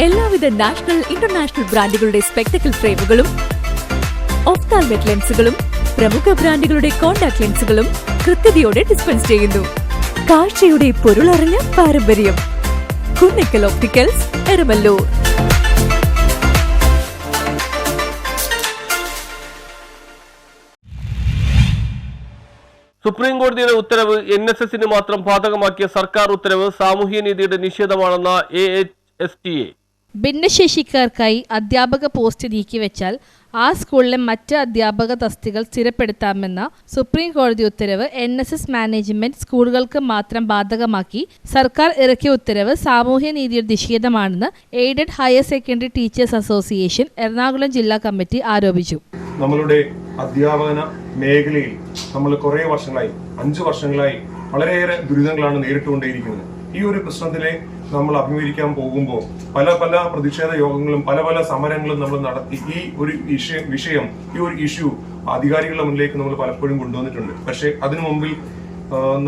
എല്ലാവിധ national international ബ്രാൻഡുകളുടെ spectacle ഫ്രെയിമുകളും ഒഫ്താൽമെറ്റ് ലെൻസുകളും പ്രമുഖ ബ്രാൻഡുകളുടെ കോൺടാക്ട് ലെൻസുകളും കൃത്യതയോടെ ഡിസ്പെൻസ് ചെയ്യുന്നു. കാഴ്ചയുടെ പൊരുളറിഞ്ഞ പാരമ്പര്യം. കുന്നിക്കൽ ഒപ്റ്റിക്കൽസ്, എരമല്ലൂർ. സുപ്രീം കോടതിയുടെ ഉത്തരവ് NSSന് മാത്രം ബാധകമാക്കിയ സർക്കാർ ഉത്തരവ് സാമൂഹ്യനീതിയുടെ നിഷേധമാണെന്ന AHSTA. ഭിന്നശേഷിക്കാർക്കായി അധ്യാപക പോസ്റ്റ് നീക്കിവെച്ചാൽ ആ സ്കൂളിലെ മറ്റ് അധ്യാപക തസ്തികകൾ സ്ഥിരപ്പെടുത്താമെന്ന സുപ്രീം കോടതി ഉത്തരവ് NSS മാനേജ്മെന്റ് സ്കൂളുകൾക്ക് മാത്രം ബാധകമാക്കി സർക്കാർ ഇറക്കിയ ഉത്തരവ് സാമൂഹ്യനീതിയുടെ നിഷേധമാണെന്ന് aided higher secondary teachers association Ernakulam ജില്ലാ കമ്മിറ്റി ആരോപിച്ചു. നമ്മളുടെ അധ്യാപന മേഖലയിൽ നമ്മൾ കുറേ വർഷങ്ങളായി 5 വർഷങ്ങളായി വളരെയേറെ ദുരിതങ്ങളാണ് നേരിട്ടുകൊണ്ടേയിരിക്കുന്നത്. ഈ ഒരു പ്രശ്നത്തിനെ നമ്മൾ അഭിമുഖീകരിക്കാൻ പോകുമ്പോൾ പല പ്രതിഷേധ യോഗങ്ങളും പല സമരങ്ങളും നമ്മൾ നടത്തി ഈ ഒരു ഇഷ്യൂ അധികാരികളുടെ മുന്നിലേക്ക് നമ്മൾ പലപ്പോഴും കൊണ്ടുവന്നിട്ടുണ്ട്. പക്ഷേ അതിനു മുമ്പിൽ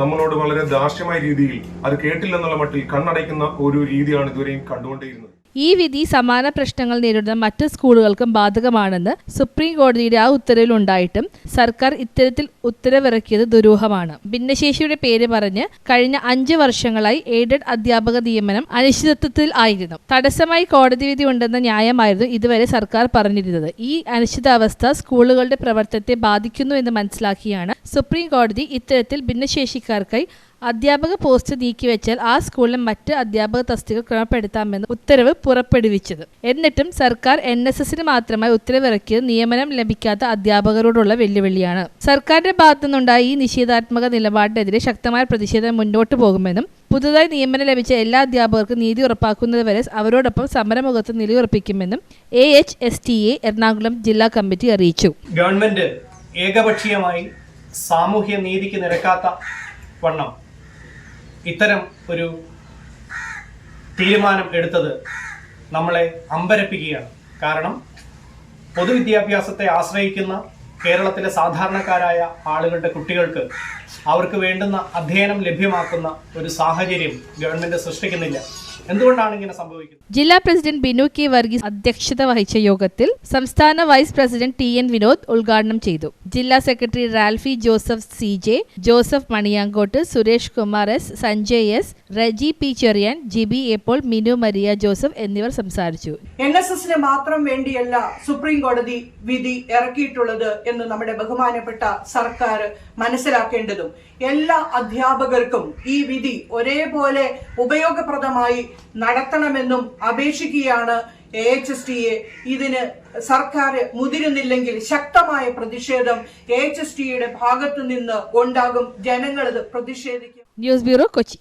നമ്മളോട് വളരെ ദാർഷ്ട്യമായ രീതിയിൽ അത് കേട്ടില്ലെന്നുള്ള മട്ടിൽ കണ്ണടയ്ക്കുന്ന ഒരു രീതിയാണ് ഇതുവരെയും കണ്ടുകൊണ്ടേയിരുന്നത്. ഈ വിധി സമാന പ്രശ്നങ്ങൾ നേരിടുന്ന മറ്റ് സ്കൂളുകൾക്കും ബാധകമാണെന്ന് സുപ്രീം കോടതിയുടെ ആ ഉത്തരവിലുണ്ടായിട്ടും സർക്കാർ ഇത്തരത്തിൽ ഉത്തരവിറക്കിയത് ദുരൂഹമാണ്. ഭിന്നശേഷിയുടെ പേര് പറഞ്ഞ് കഴിഞ്ഞ 5 വർഷങ്ങളായി എയ്ഡഡ് അധ്യാപക നിയമനം അനിശ്ചിതത്വത്തിൽ ആയിരുന്നു. തടസ്സമായി കോടതി വിധി ഉണ്ടെന്ന ന്യായമായിരുന്നു ഇതുവരെ സർക്കാർ പറഞ്ഞിരുന്നത്. ഈ അനിശ്ചിതാവസ്ഥ സ്കൂളുകളുടെ പ്രവർത്തനത്തെ ബാധിക്കുന്നു എന്ന് മനസ്സിലാക്കിയാണ് സുപ്രീം കോടതി ഇത്തരത്തിൽ ഭിന്നശേഷിക്കാർക്കായി അധ്യാപക പോസ്റ്റ് നീക്കിവെച്ചാൽ ആ സ്കൂളിലെ മറ്റ് അധ്യാപക തസ്തികകൾ ക്രമപ്പെടുത്താമെന്ന് ഉത്തരവ് പുറപ്പെടുവിച്ചത്. എന്നിട്ടും സർക്കാർ NSSന് മാത്രമായി ഉത്തരവിറക്കിയത് നിയമനം ലഭിക്കാത്ത അധ്യാപകരോടുള്ള വെല്ലുവിളിയാണ്. സർക്കാരിന്റെ ഭാഗത്തുനിന്നുണ്ടായ ഈ നിഷേധാത്മക നിലപാടിനെതിരെ ശക്തമായ പ്രതിഷേധം മുന്നോട്ടു പോകുമെന്നും പുതുതായി നിയമനം ലഭിച്ച എല്ലാ അധ്യാപകർക്കും നീതി ഉറപ്പാക്കുന്നതുവരെ അവരോടൊപ്പം സമരമുഖത്ത് നിലയുറപ്പിക്കുമെന്നും AHSTA എറണാകുളം ജില്ലാ കമ്മിറ്റി അറിയിച്ചു. ഗവൺമെന്റ് ഏകപക്ഷീയമായി സാമൂഹ്യ നീതിക്ക് നിരക്കാത്ത വണ്ണം ഇത്തരം ഒരു തീരുമാനം എടുത്തത് നമ്മളെ അമ്പരപ്പിക്കുകയാണ്. കാരണം പൊതുവിദ്യാഭ്യാസത്തെ ആശ്രയിക്കുന്ന കേരളത്തിലെ സാധാരണക്കാരായ ആളുകളുടെ കുട്ടികൾക്ക് അവർക്ക് വേണ്ടുന്ന അധ്യയനം ലഭ്യമാക്കുന്ന ഒരു സാഹചര്യം ഗവൺമെന്റ് സൃഷ്ടിക്കുന്നില്ല. എന്തുകൊണ്ടാണ് ഇങ്ങനെ സംഭവിക്കുന്നത്? ജില്ലാ പ്രസിഡന്റ് ബിനു കെ വർഗീസ് അധ്യക്ഷത വഹിച്ച യോഗത്തിൽ സംസ്ഥാന വൈസ് പ്രസിഡന്റ് TN വിനോദ് ഉദ്ഘാടനം ചെയ്തു. ജില്ലാ secretary Ralphy Joseph CJ, Joseph Maniyankottu, Suresh Kumar S, Sanjay S, Reji P Cherian, Jibi എപ്പോൾ, മിനു മരിയ ജോസഫ് എന്നിവർ സംസാരിച്ചു. NSSന് മാത്രം വേണ്ടിയല്ല സുപ്രീം കോടതി വിധി ഇറക്കിയിട്ടുള്ളത് എന്ന് നമ്മുടെ ബഹുമാനപ്പെട്ട സർക്കാർ മനസ്സിലാക്കേണ്ടതും എല്ലാ അധ്യാപകർക്കും ഈ വിധി ഒരേപോലെ ഉപയോഗപ്രദമായി നടത്തണമെന്നും അപേക്ഷിക്കുകയാണ് AHSTA. ഇതിന് സർക്കാർ മുതിരുന്നില്ലെങ്കിൽ ശക്തമായ പ്രതിഷേധം AHSTയുടെ ഭാഗത്തു നിന്ന് ഉണ്ടാകും. ജനങ്ങൾ ഇത് പ്രതിഷേധിക്കും. News bureau, Kochi.